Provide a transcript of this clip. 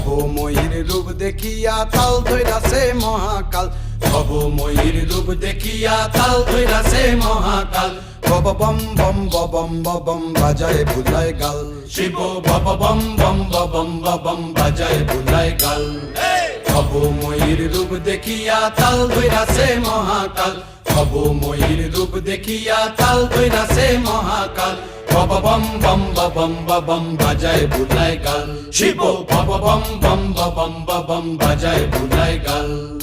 ভবময়ীর রূপ দেখিয়া তাল ধইরাছে মহাকাল, ভবময়ীর রূপ দেখিয়া তাল ধইরাছে মহাকাল। বব বম বম বম বম বাজায় বুলায় গাল, শিব বব বম বম বম বম বাজায় বুলায় গাল। ভবময়ীর রূপ দেখিয়া তাল ধইরাছে মহাকাল, ভবময়ীর রূপ দেখিয়া তাল ধইরাছে মহাকাল। বব বম বম বম বাজায় বুলায় গাল, শিব বব বম বম বম বাজায় বুলায় গাল।